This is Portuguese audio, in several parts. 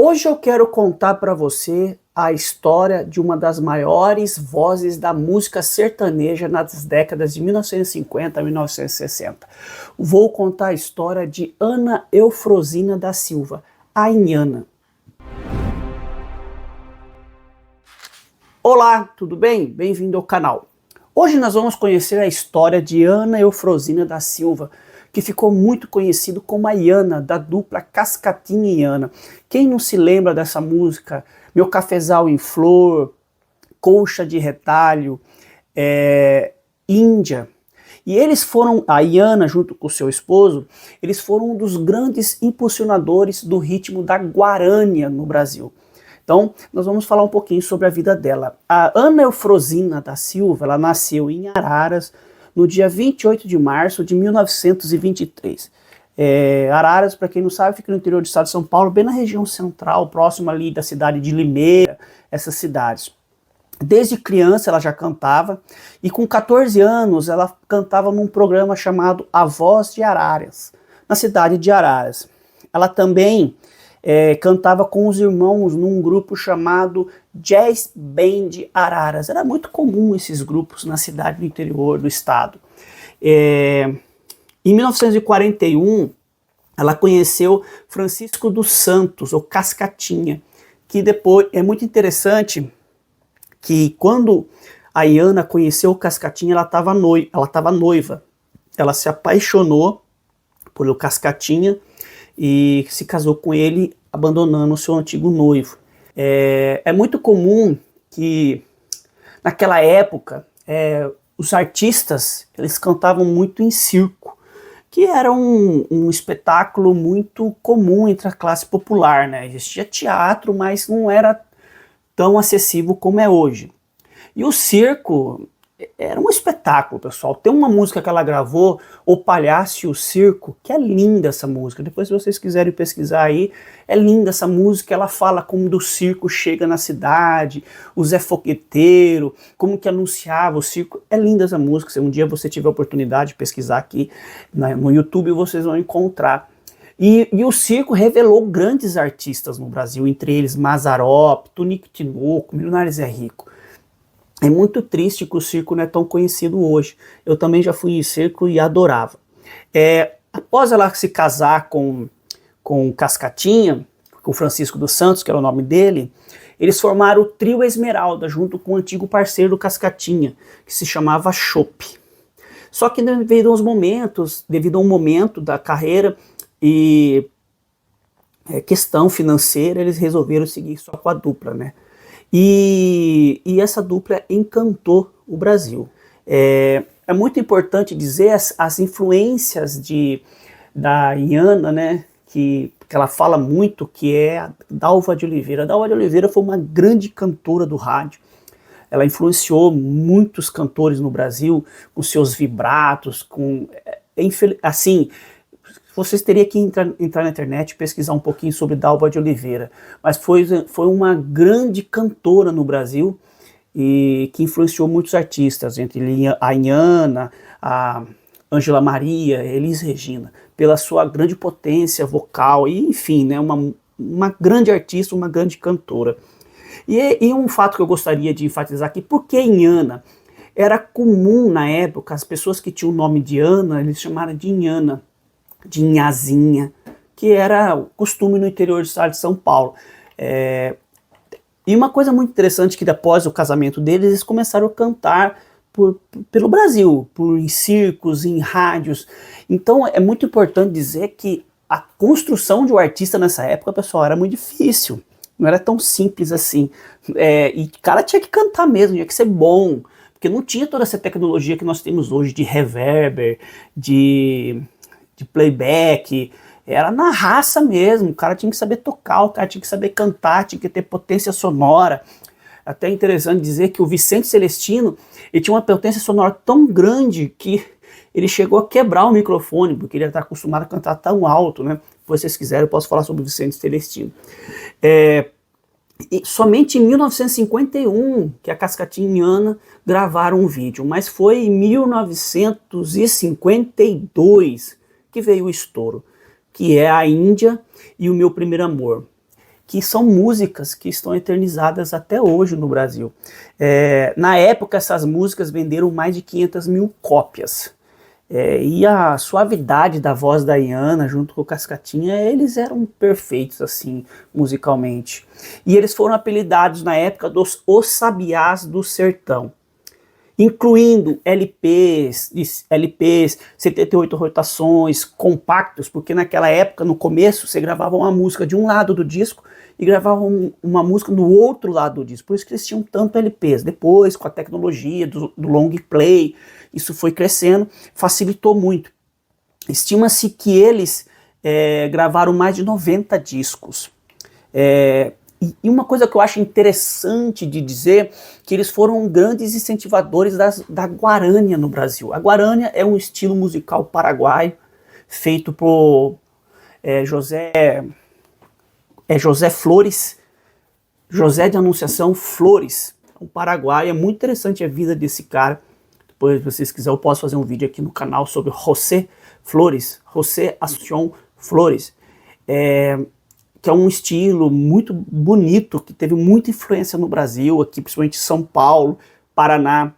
Hoje eu quero contar para você a história de uma das maiores vozes da música sertaneja nas décadas de 1950 a 1960. Vou contar a história de Ana Eufrosina da Silva, a Inhana. Olá, tudo bem? Bem-vindo ao canal. Hoje nós vamos conhecer a história de Ana Eufrosina da Silva, que ficou muito conhecido como a Iana, da dupla Cascatinha e Iana. Quem não se lembra dessa música? Meu Cafezal em Flor, Colcha de Retalho, Índia. E eles foram, a Iana junto com o seu esposo, eles foram um dos grandes impulsionadores do ritmo da guarânia no Brasil. Então, nós vamos falar um pouquinho sobre a vida dela. A Ana Eufrosina da Silva, ela nasceu em Araras, no dia 28 de março de 1923. Araras, para quem não sabe, fica no interior do estado de São Paulo, bem na região central, próximo ali da cidade de Limeira, essas cidades. Desde criança ela já cantava, e com 14 anos ela cantava num programa chamado A Voz de Araras, na cidade de Araras. Ela também cantava com os irmãos num grupo chamado Jazz Band Araras. Era muito comum esses grupos na cidade do interior do estado. Em 1941, ela conheceu Francisco dos Santos, ou Cascatinha, que depois é muito interessante que quando a Iana conheceu o Cascatinha, ela estava noiva. Ela se apaixonou pelo Cascatinha e se casou com ele, abandonando o seu antigo noivo. É muito comum que, naquela época, os artistas eles cantavam muito em circo, que era um espetáculo muito comum entre a classe popular, né? Existia teatro, mas não era tão acessível como é hoje. E o circo era um espetáculo, pessoal. Tem uma música que ela gravou, O Palhaço e o Circo, que é linda essa música. Depois, se vocês quiserem pesquisar aí, é linda essa música. Ela fala como do circo chega na cidade, o Zé Fogueteiro, como que anunciava o circo. É linda essa música. Se um dia você tiver a oportunidade de pesquisar aqui no YouTube, vocês vão encontrar. E o circo revelou grandes artistas no Brasil, entre eles Mazzaropi, Tonico Tinoco, Milionário Zé Rico. É muito triste que o circo não é tão conhecido hoje. Eu também já fui em circo e adorava. Após ela se casar com Cascatinha, com Francisco dos Santos, que era o nome dele, eles formaram o Trio Esmeralda, junto com o antigo parceiro do Cascatinha, que se chamava Chope. Só que devido a um momento da carreira e questão financeira, eles resolveram seguir só com a dupla, né? E essa dupla encantou o Brasil. É muito importante dizer as influências da Iana, né, que ela fala muito, que é a Dalva de Oliveira. A Dalva de Oliveira foi uma grande cantora do rádio. Ela influenciou muitos cantores no Brasil com seus vibratos, assim, vocês teriam que entrar na internet e pesquisar um pouquinho sobre Dalva de Oliveira. Mas foi uma grande cantora no Brasil e que influenciou muitos artistas, entre a Iana, a Ângela Maria, Elis Regina, pela sua grande potência vocal e, enfim, né, uma grande artista, uma grande cantora. E um fato que eu gostaria de enfatizar aqui, por que Inhana? Era comum na época, as pessoas que tinham o nome de Ana, eles chamaram de Inhana, de Inhazinha, que era o costume no interior do estado de São Paulo. E uma coisa muito interessante que após o casamento deles, eles começaram a cantar pelo Brasil, em circos, em rádios. Então é muito importante dizer que a construção de um artista nessa época, pessoal, era muito difícil. Não era tão simples assim. E o cara tinha que cantar mesmo, tinha que ser bom, porque não tinha toda essa tecnologia que nós temos hoje de reverber, de playback. Era na raça mesmo. O cara tinha que saber tocar, o cara tinha que saber cantar, tinha que ter potência sonora. Até é interessante dizer que o Vicente Celestino, ele tinha uma potência sonora tão grande que ele chegou a quebrar o microfone, porque ele está acostumado a cantar tão alto, né? Se vocês quiserem, eu posso falar sobre o Vicente Celestino. E somente em 1951 que a Cascatinha e Iana gravaram um vídeo, mas foi em 1952 que veio o estouro, que é A Índia e O Meu Primeiro Amor. que são músicas que estão eternizadas até hoje no Brasil. Na época, essas músicas venderam mais de 500 mil cópias. E a suavidade da voz da Iana junto com o Cascatinha, eles eram perfeitos assim, musicalmente. E eles foram apelidados na época dos Os Sabiás do Sertão, incluindo LPs, 78 rotações, compactos, porque naquela época, no começo, você gravava uma música de um lado do disco e gravava uma música do outro lado do disco, por isso que eles tinham tanto LPs. Depois, com a tecnologia do long play, isso foi crescendo, facilitou muito. Estima-se que eles gravaram mais de 90 discos. E uma coisa que eu acho interessante de dizer, que eles foram grandes incentivadores da guarânia no Brasil. A guarânia é um estilo musical paraguaio, feito por José Flores, José de Anunciação Flores, um paraguaio. É muito interessante a vida desse cara. Depois, se vocês quiserem, eu posso fazer um vídeo aqui no canal sobre José Flores, José Asunción Flores, que é um estilo muito bonito, que teve muita influência no Brasil, aqui principalmente São Paulo, Paraná,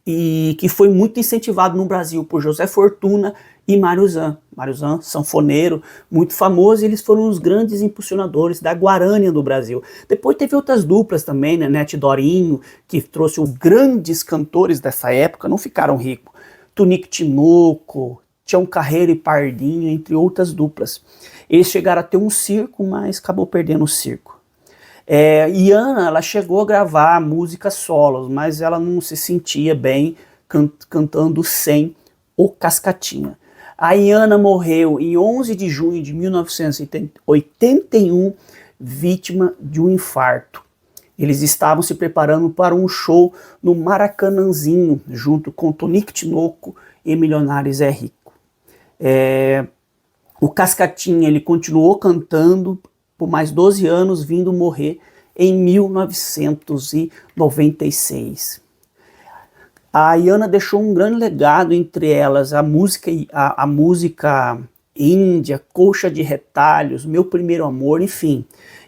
e que foi muito incentivado no Brasil por José Fortuna e Mário Zan. Mário Zan, sanfoneiro, muito famoso, e eles foram os grandes impulsionadores da guarânia no Brasil. Depois teve outras duplas também, né? Nete Dorinho, que trouxe os grandes cantores dessa época, não ficaram ricos. Tunique Tinoco, Tião Carreiro e Pardinho, entre outras duplas. Eles chegaram a ter um circo, mas acabou perdendo o circo. Iana, ela chegou a gravar músicas solos, mas ela não se sentia bem cantando sem o Cascatinha. A Iana morreu em 11 de junho de 1981, vítima de um infarto. Eles estavam se preparando para um show no Maracanãzinho, junto com Tonico Tinoco e Milionários é Rico. O Cascatinha, ele continuou cantando por mais 12 anos, vindo morrer em 1996. A Iana deixou um grande legado, entre elas a música índia, Colcha de Retalhos, Meu Primeiro Amor, enfim.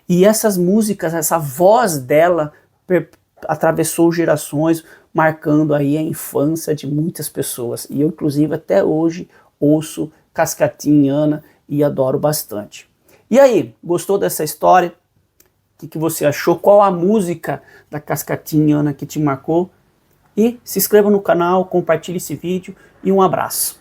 E essas músicas, essa voz dela atravessou gerações, marcando aí a infância de muitas pessoas. E eu, inclusive, até hoje ouço Cascatinha e Iana e adoro bastante. E aí, gostou dessa história? O que você achou? Qual a música da Cascatinha e Iana que te marcou? E se inscreva no canal, compartilhe esse vídeo e um abraço.